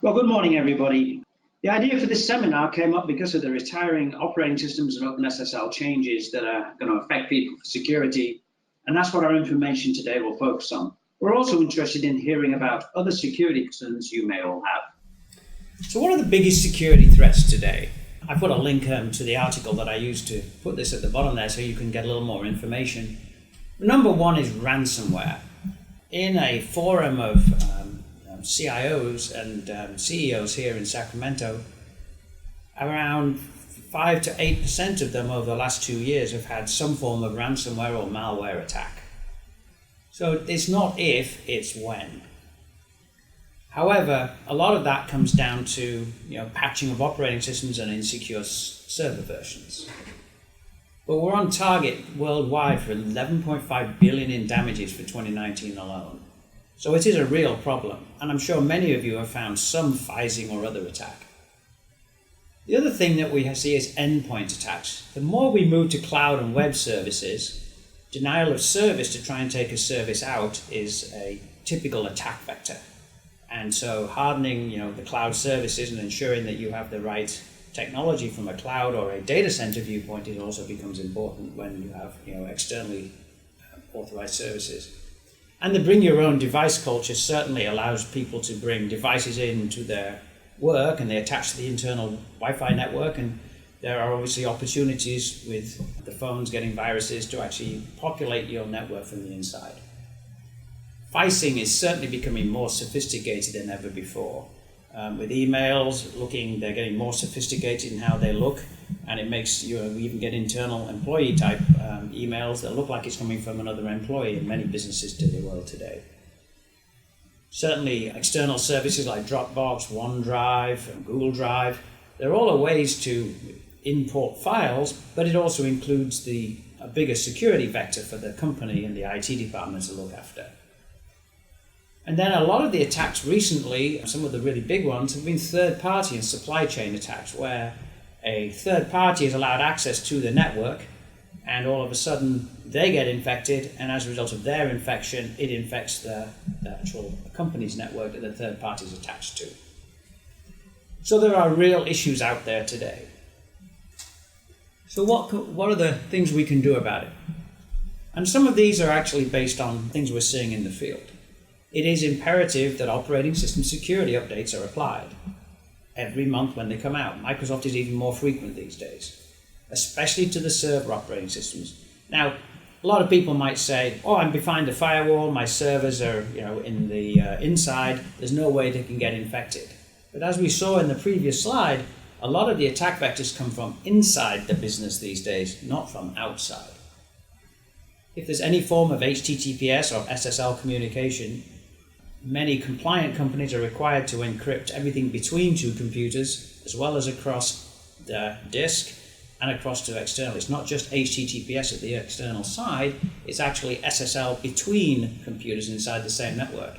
Well, good morning, everybody. The idea for this seminar came up because of the retiring operating systems and OpenSSL changes that are going to affect people for security, and that's what our information today will focus on. We're also interested in hearing about other security concerns you may all have. So what are the biggest security threats today? I put a link to the article that I used to put this at the bottom there so you can get a little more information. Number one is ransomware. In a forum of CIOs and CEOs here in Sacramento, around 5 to 8% of them over the last 2 years have had some form of ransomware or malware attack. So it's not if, it's when. However, a lot of that comes down to patching of operating systems and insecure server versions. But we're on target worldwide for 11.5 billion in damages for 2019 alone. So it is a real problem, and I'm sure many of you have found some phishing or other attack. The other thing that we see is endpoint attacks. The more we move to cloud and web services, denial of service to try and take a service out is a typical attack vector. And so hardening the cloud services and ensuring that you have the right technology from a cloud or a data center viewpoint, it also becomes important when you have externally authorized services. And the bring your own device culture certainly allows people to bring devices into their work, and they attach to the internal Wi-Fi network, and there are obviously opportunities with the phones getting viruses to actually populate your network from the inside. Phishing is certainly becoming more sophisticated than ever before. With emails they're getting more sophisticated in how they look, and it makes we even get internal employee type emails that look like it's coming from another employee in many businesses to the world today. Certainly external services like Dropbox, OneDrive, and Google Drive, they're all ways to import files, but it also includes a bigger security vector for the company and the IT department to look after. And then a lot of the attacks recently, some of the really big ones, have been third-party and supply chain attacks, where a third party has allowed access to the network, and all of a sudden they get infected, and as a result of their infection, it infects the actual company's network that the third party is attached to. So there are real issues out there today. So what are the things we can do about it? And some of these are actually based on things we're seeing in the field. It is imperative that operating system security updates are applied every month when they come out. Microsoft is even more frequent these days, especially to the server operating systems. Now, a lot of people might say, I'm behind a firewall, my servers are in the inside, there's no way they can get infected. But as we saw in the previous slide, a lot of the attack vectors come from inside the business these days, not from outside. If there's any form of HTTPS or SSL communication, many compliant companies are required to encrypt everything between two computers, as well as across the disk and across to external. It's not just HTTPS at the external side, it's actually SSL between computers inside the same network.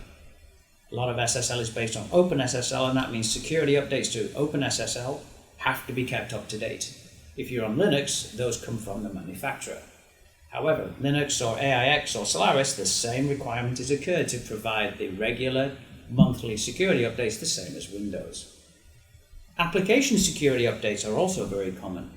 A lot of SSL is based on OpenSSL, and that means security updates to OpenSSL have to be kept up to date. If you're on Linux, those come from the manufacturer. However, Linux or AIX or Solaris, the same requirement is occurred to provide the regular monthly security updates the same as Windows. Application security updates are also very common.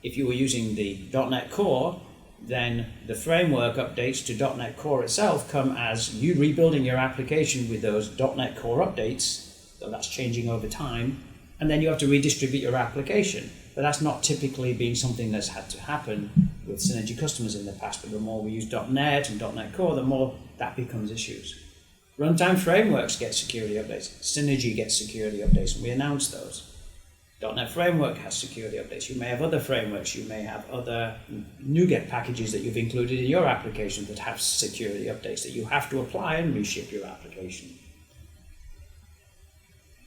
If you were using the .NET Core, then the framework updates to .NET Core itself come as you rebuilding your application with those .NET Core updates, so that's changing over time, and then you have to redistribute your application. But that's not typically been something that's had to happen with Synergy customers in the past, but the more we use .NET and .NET Core, the more that becomes issues. Runtime frameworks get security updates. Synergy gets security updates, and we announce those. .NET Framework has security updates. You may have other frameworks. You may have other NuGet packages that you've included in your application that have security updates that you have to apply and reship your application.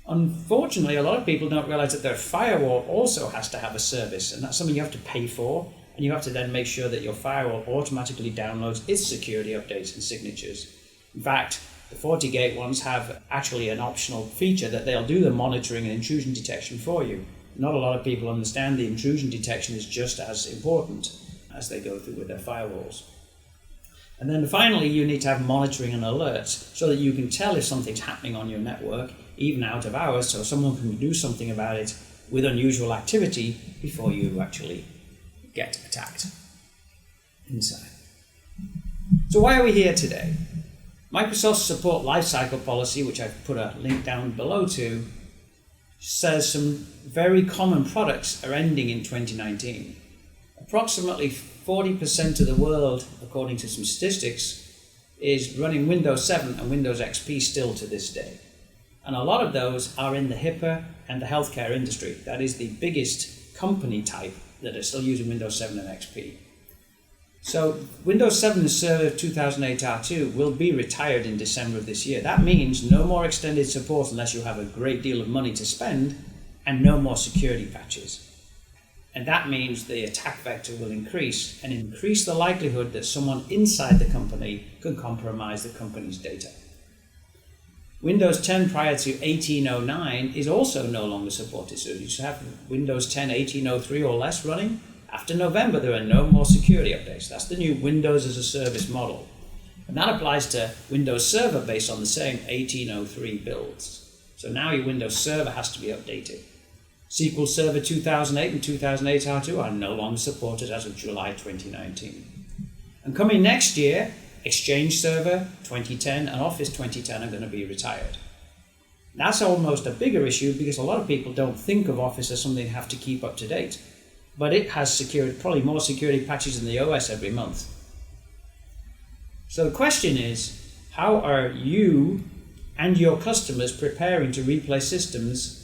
Unfortunately, a lot of people don't realize that their firewall also has to have a service, and that's something you have to pay for, and you have to then make sure that your firewall automatically downloads its security updates and signatures. In fact, the FortiGate ones have actually an optional feature that they'll do the monitoring and intrusion detection for you. Not a lot of people understand the intrusion detection is just as important as they go through with their firewalls. And then finally, you need to have monitoring and alerts so that you can tell if something's happening on your network even out of hours, so someone can do something about it with unusual activity before you actually get attacked inside. So why are we here today? Microsoft's support lifecycle policy, which I've put a link down below to, says some very common products are ending in 2019. Approximately 40% of the world, according to some statistics, is running Windows 7 and Windows XP still to this day. And a lot of those are in the HIPAA and the healthcare industry. That is the biggest company type that are still using Windows 7 and XP. So Windows 7 Server 2008 R2 will be retired in December of this year. That means no more extended support unless you have a great deal of money to spend, and no more security patches. And that means the attack vector will increase and increase the likelihood that someone inside the company can compromise the company's data. Windows 10 prior to 1809 is also no longer supported. So you should have Windows 10 1803 or less running. After November, there are no more security updates. That's the new Windows as a Service model. And that applies to Windows Server based on the same 1803 builds. So now your Windows Server has to be updated. SQL Server 2008 and 2008 R2 are no longer supported as of July 2019. And coming next year, Exchange Server 2010 and Office 2010 are going to be retired. That's almost a bigger issue because a lot of people don't think of Office as something they have to keep up to date. But it has probably more security patches than the OS every month. So the question is, how are you and your customers preparing to replace systems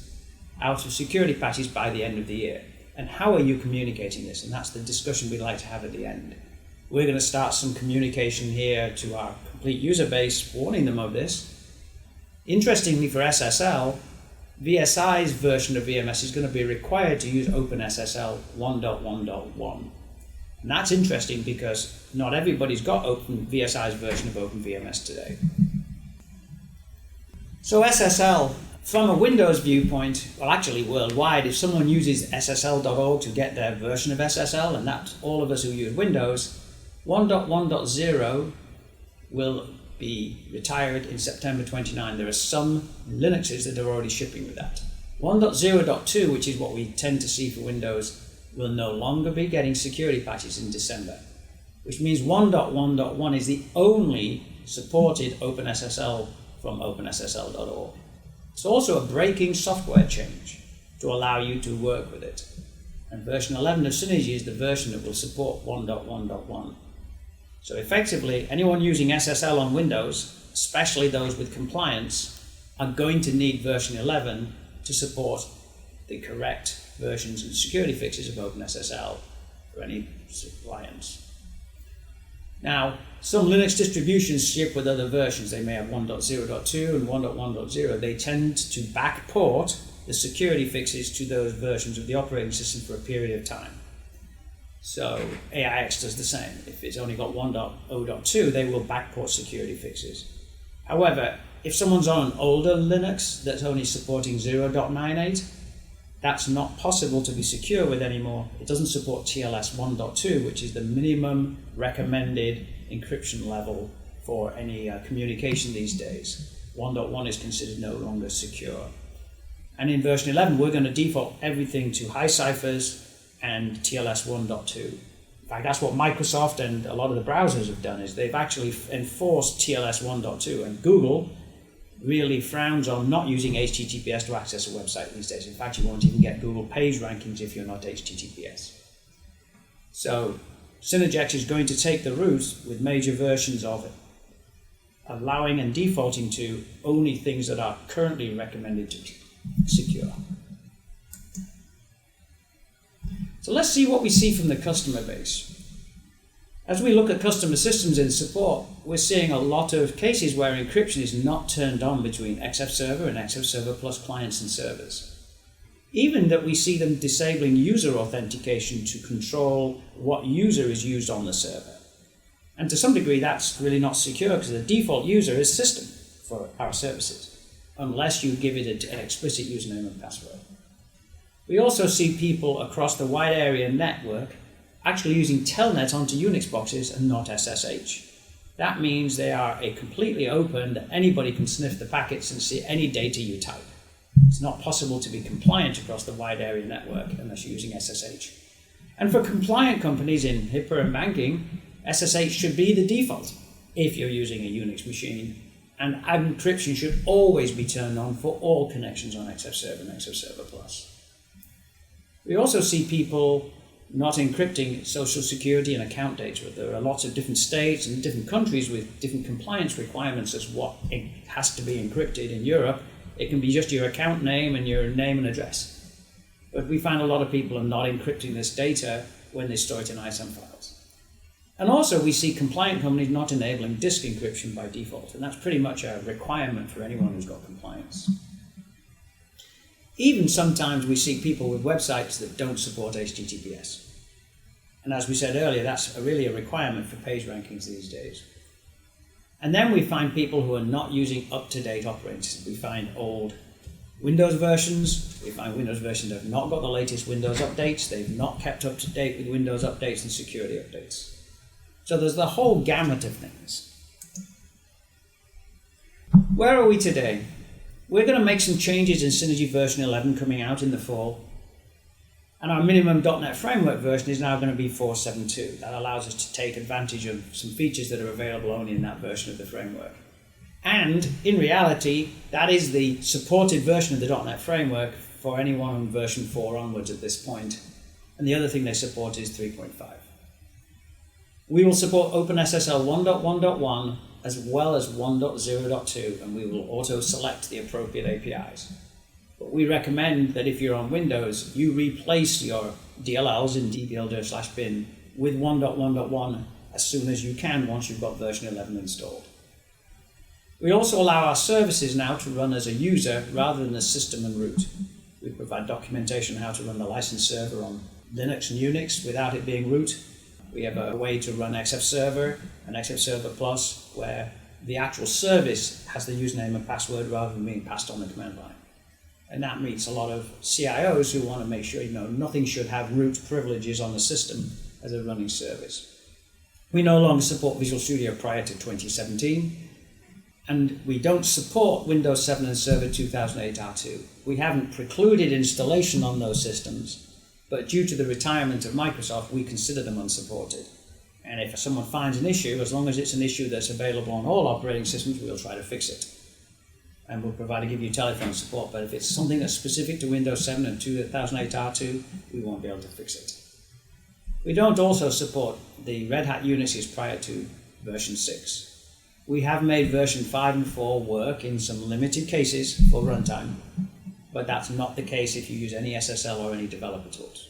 out of security patches by the end of the year? And how are you communicating this? And that's the discussion we'd like to have at the end. We're going to start some communication here to our complete user base, warning them of this. Interestingly, for SSL, VSI's version of VMS is going to be required to use OpenSSL 1.1.1. And that's interesting because not everybody's got VSI's version of OpenVMS today. So SSL, from a Windows viewpoint, well actually worldwide, if someone uses SSL.org to get their version of SSL, and that's all of us who use Windows, 1.1.0 will be retired in September 29. There are some Linuxes that are already shipping with that. 1.0.2, which is what we tend to see for Windows, will no longer be getting security patches in December, which means 1.1.1 is the only supported OpenSSL from OpenSSL.org. It's also a breaking software change to allow you to work with it. And version 11 of Synergy is the version that will support 1.1.1. So effectively, anyone using SSL on Windows, especially those with compliance, are going to need version 11 to support the correct versions and security fixes of OpenSSL for any clients. Now, some Linux distributions ship with other versions. They may have 1.0.2 and 1.1.0. They tend to backport the security fixes to those versions of the operating system for a period of time. So AIX does the same. If it's only got 1.0.2, they will backport security fixes. However, if someone's on an older Linux that's only supporting 0.98, that's not possible to be secure with anymore. It doesn't support TLS 1.2, which is the minimum recommended encryption level for any communication these days. 1.1 is considered no longer secure. And in version 11, we're going to default everything to high ciphers and TLS 1.2. In fact, that's what Microsoft and a lot of the browsers have done, is they've actually enforced TLS 1.2, and Google really frowns on not using HTTPS to access a website these days. In fact, you won't even get Google page rankings if you're not HTTPS. So Synergex is going to take the route with major versions of it, allowing and defaulting to only things that are currently recommended to be secure. So let's see what we see from the customer base. As we look at customer systems in support, we're seeing a lot of cases where encryption is not turned on between XF Server and XF Server Plus clients and servers. Even that we see them disabling user authentication to control what user is used on the server. And to some degree, that's really not secure because the default user is system for our services, unless you give it an explicit username and password. We also see people across the wide area network actually using Telnet onto Unix boxes and not SSH. That means they are completely open, that anybody can sniff the packets and see any data you type. It's not possible to be compliant across the wide area network unless you're using SSH. And for compliant companies in HIPAA and banking, SSH should be the default if you're using a Unix machine. And encryption should always be turned on for all connections on XF Server and XF Server Plus. We also see people not encrypting social security and account data. There are lots of different states and different countries with different compliance requirements as what has to be encrypted. In Europe, it can be just your account name and your name and address. But we find a lot of people are not encrypting this data when they store it in ISAM files. And also we see compliant companies not enabling disk encryption by default, and that's pretty much a requirement for anyone who's got compliance. Even sometimes we see people with websites that don't support HTTPS. And as we said earlier, that's really a requirement for page rankings these days. And then we find people who are not using up-to-date operating systems. We find old Windows versions, we find Windows versions that have not got the latest Windows updates, they've not kept up to date with Windows updates and security updates. So there's the whole gamut of things. Where are we today? We're going to make some changes in Synergy version 11 coming out in the fall. And our minimum .NET Framework version is now going to be 4.7.2. That allows us to take advantage of some features that are available only in that version of the framework. And in reality, that is the supported version of the .NET Framework for anyone on version 4 onwards at this point. And the other thing they support is 3.5. We will support OpenSSL 1.1.1 as well as 1.0.2, and we will auto-select the appropriate APIs. But we recommend that if you're on Windows, you replace your DLLs in dbuilder/bin with 1.1.1 as soon as you can once you've got version 11 installed. We also allow our services now to run as a user rather than as system and root. We provide documentation on how to run the license server on Linux and Unix without it being root. We have a way to run XF Server and XF Server Plus where the actual service has the username and password rather than being passed on the command line. And that meets a lot of CIOs who want to make sure nothing should have root privileges on the system as a running service. We no longer support Visual Studio prior to 2017. And we don't support Windows 7 and Server 2008 R2. We haven't precluded installation on those systems, but due to the retirement of Microsoft, we consider them unsupported. And if someone finds an issue, as long as it's an issue that's available on all operating systems, we'll try to fix it. And we'll provide to give you telephone support, but if it's something that's specific to Windows 7 and 2008 R2, we won't be able to fix it. We don't also support the Red Hat Unixes prior to version 6. We have made version 5 and 4 work in some limited cases for runtime, but that's not the case if you use any SSL or any developer tools.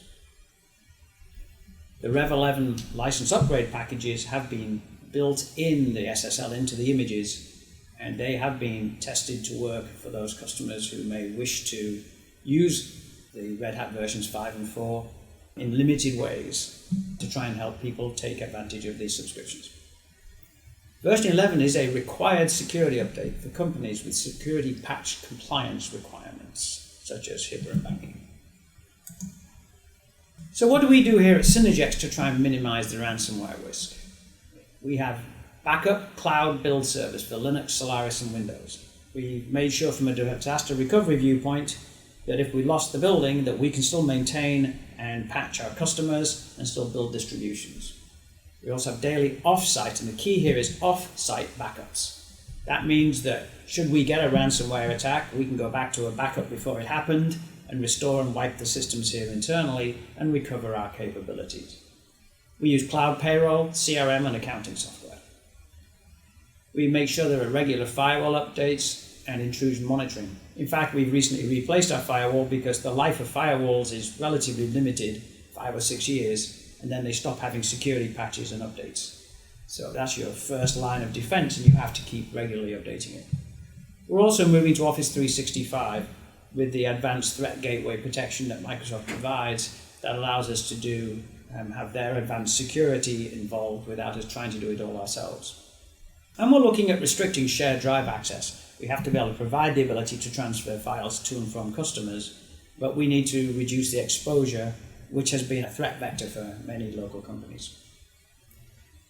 The Rev 11 license upgrade packages have been built in the SSL into the images, and they have been tested to work for those customers who may wish to use the Red Hat versions 5 and 4 in limited ways to try and help people take advantage of these subscriptions. Version 11 is a required security update for companies with security patch compliance requirements, such as HIPAA and banking. So what do we do here at Synergex to try and minimize the ransomware risk? We have backup cloud build service for Linux, Solaris, and Windows. We made sure from a disaster recovery viewpoint that if we lost the building, that we can still maintain and patch our customers and still build distributions. We also have daily off-site, and the key here is off-site backups. That means that should we get a ransomware attack, we can go back to a backup before it happened and restore and wipe the systems here internally and recover our capabilities. We use cloud payroll, CRM, and accounting software. We make sure there are regular firewall updates and intrusion monitoring. In fact, we've recently replaced our firewall because the life of firewalls is relatively limited, 5 or 6 years, and then they stop having security patches and updates. So that's your first line of defense, and you have to keep regularly updating it. We're also moving to Office 365 with the advanced threat gateway protection that Microsoft provides that allows us to have their advanced security involved without us trying to do it all ourselves. And we're looking at restricting shared drive access. We have to be able to provide the ability to transfer files to and from customers, but we need to reduce the exposure, which has been a threat vector for many local companies.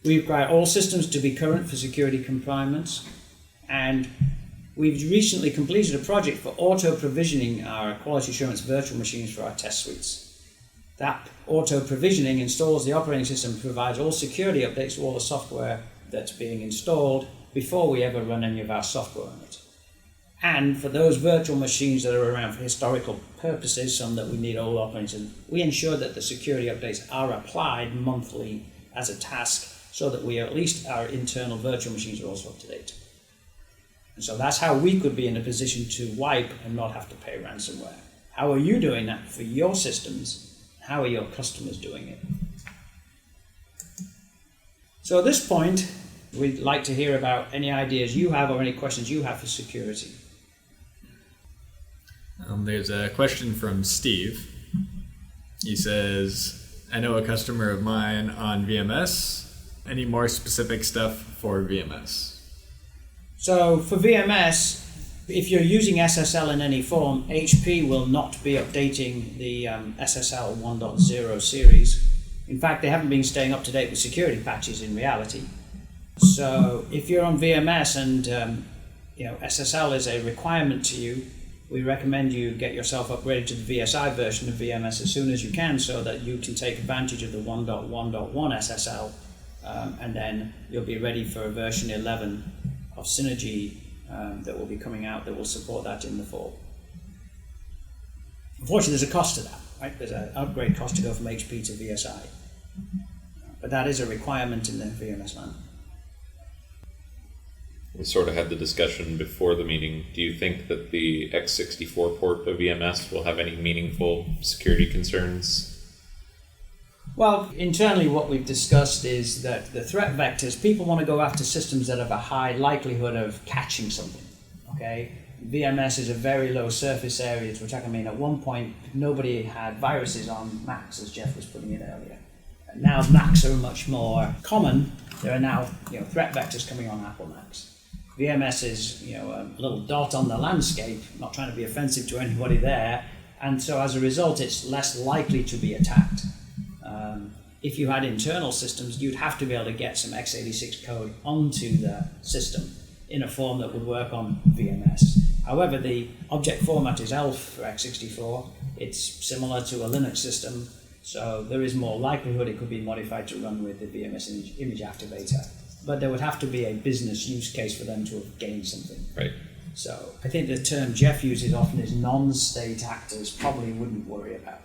We require all systems to be current for security compliance, and we've recently completed a project for auto-provisioning our quality assurance virtual machines for our test suites. That auto-provisioning installs the operating system, provides all security updates to all the software that's being installed before we ever run any of our software on it. And for those virtual machines that are around for historical purposes, some that we need all operating systems, we ensure that the security updates are applied monthly as a task so that we, at least our internal virtual machines, are also up to date. And so that's how we could be in a position to wipe and not have to pay ransomware. How are you doing that for your systems? How are your customers doing it? So at this point, we'd like to hear about any ideas you have or any questions you have for security. There's a question from Steve. He says, I know a customer of mine on VMS. Any more specific stuff for VMS? So for VMS, if you're using SSL in any form, HP will not be updating the SSL 1.0 series. In fact, they haven't been staying up to date with security patches in reality. So if you're on VMS and SSL is a requirement to you, we recommend you get yourself upgraded to the VSI version of VMS as soon as you can so that you can take advantage of the 1.1.1 SSL, and then you'll be ready for a version 11 of Synergy that will be coming out that will support that in the fall. Unfortunately, there's a cost to that, right? There's an upgrade cost to go from HP to VSI. But that is a requirement in the VMS land. We sort of had the discussion before the meeting. Do you think that the x64 port of VMS will have any meaningful security concerns? Well, internally what we've discussed is that the threat vectors, people want to go after systems that have a high likelihood of catching something, okay? VMS is a very low surface area to attack. I mean, at one point, nobody had viruses on Macs, as Jeff was putting it earlier. And now Macs are much more common. There are now threat vectors coming on Apple Macs. VMS is a little dot on the landscape, not trying to be offensive to anybody there, and so as a result it's less likely to be attacked. If you had internal systems, you'd have to be able to get some x86 code onto the system in a form that would work on VMS. However, the object format is ELF for x64. It's similar to a Linux system, so there is more likelihood it could be modified to run with the VMS image activator. But there would have to be a business use case for them to have gained something. Right. So I think the term Jeff uses often is non-state actors probably wouldn't worry about that.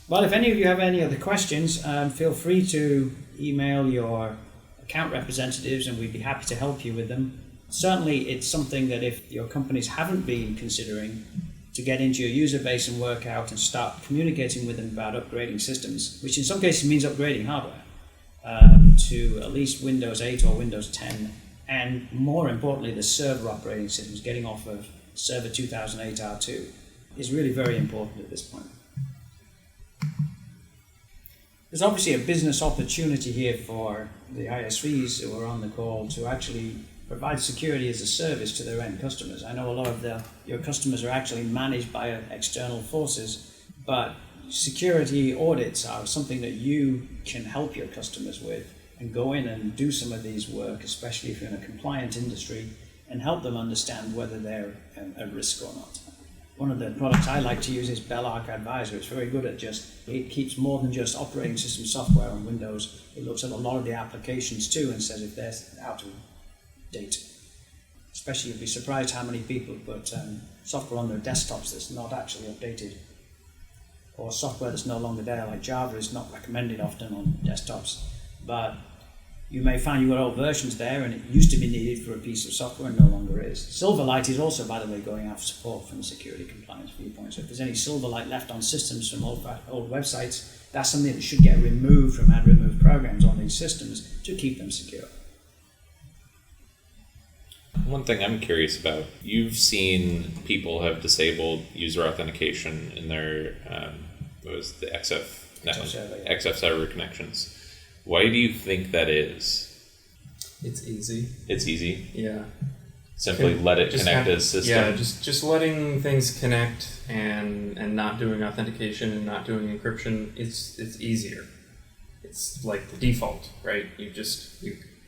Well, if any of you have any other questions, feel free to email your account representatives and we'd be happy to help you with them. Certainly it's something that if your companies haven't been considering, to get into your user base and work out and start communicating with them about upgrading systems, which in some cases means upgrading hardware. To at least Windows 8 or Windows 10, and more importantly, the server operating systems, getting off of Server 2008 R2, is really very important at this point. There's obviously a business opportunity here for the ISVs who are on the call to actually provide security as a service to their end customers. I know a lot of your customers are actually managed by external forces, but security audits are something that you can help your customers with and go in and do some of these work, especially if you're in a compliant industry, and help them understand whether they're at risk or not. One of the products I like to use is Bell Arc Advisor. It's very good at it keeps more than just operating system software on Windows. It looks at a lot of the applications too and says if they're out of date. Especially you'd be surprised how many people put software on their desktops that's not actually updated. Or software that's no longer there, like Java is not recommended often on desktops. But you may find you've got old versions there and it used to be needed for a piece of software and no longer is. Silverlight is also, by the way, going after support from a security compliance viewpoint. So if there's any Silverlight left on systems from old websites, that's something that should get removed from add remove programs on these systems to keep them secure. One thing I'm curious about, you've seen people have disabled user authentication in their the XF server connections. Why do you think that is? It's easy. It's easy? Yeah. Simply let it connect as system? Yeah, just letting things connect and not doing authentication and not doing encryption, it's easier. it's like the default, right? You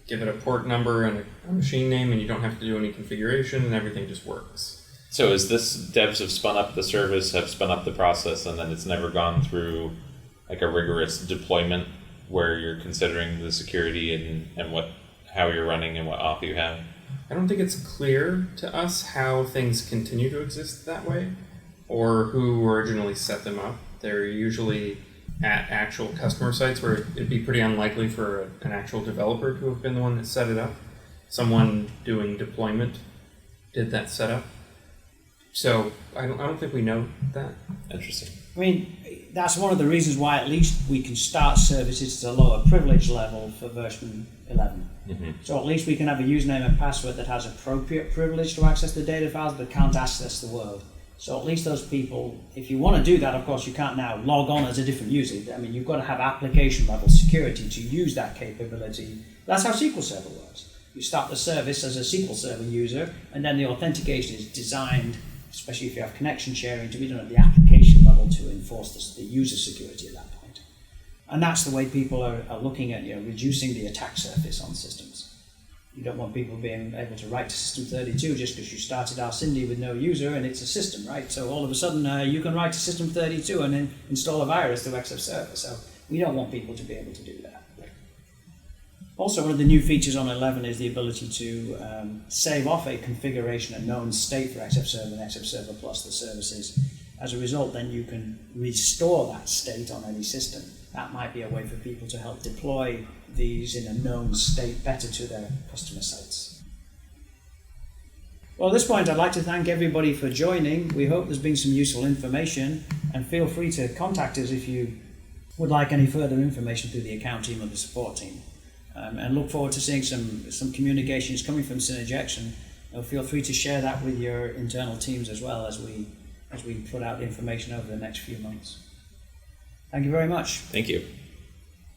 give it a port number and a machine name, and you don't have to do any configuration, and everything just works. So is this devs have spun up the service, have spun up the process, and then it's never gone through like a rigorous deployment where you're considering the security and how you're running and what auth you have? I don't think it's clear to us how things continue to exist that way or who originally set them up. They're usually at actual customer sites where it'd be pretty unlikely for an actual developer to have been the one that set it up. Someone doing deployment did that setup. So I don't think we know that. Interesting. I mean, that's one of the reasons why at least we can start services at a lower privilege level for version 11. Mm-hmm. So at least we can have a username and password that has appropriate privilege to access the data files but can't access the world. So at least those people, if you want to do that, of course, you can't now log on as a different user. I mean, you've got to have application level security to use that capability. That's how SQL Server works. You start the service as a SQL Server user, and then the authentication is designed, especially if you have connection sharing, to be done at the application level to enforce the user security at that point. And that's the way people are looking at reducing the attack surface on systems. You don't want people being able to write to System 32 just because you started RSynD with no user and it's a system, right? So all of a sudden you can write to System 32 and then install a virus to XF Server. So we don't want people to be able to do that. Also, one of the new features on 11 is the ability to save off a configuration, a known state for XF Server and XF Server Plus, the services. As a result, then you can restore that state on any system. That might be a way for people to help deploy these in a known state better to their customer sites. Well, at this point, I'd like to thank everybody for joining. We hope there's been some useful information, and feel free to contact us if you would like any further information through the account team or the support team. And look forward to seeing some communications coming from Synergex, and feel free to share that with your internal teams as well as we put out information over the next few months. Thank you very much. Thank you.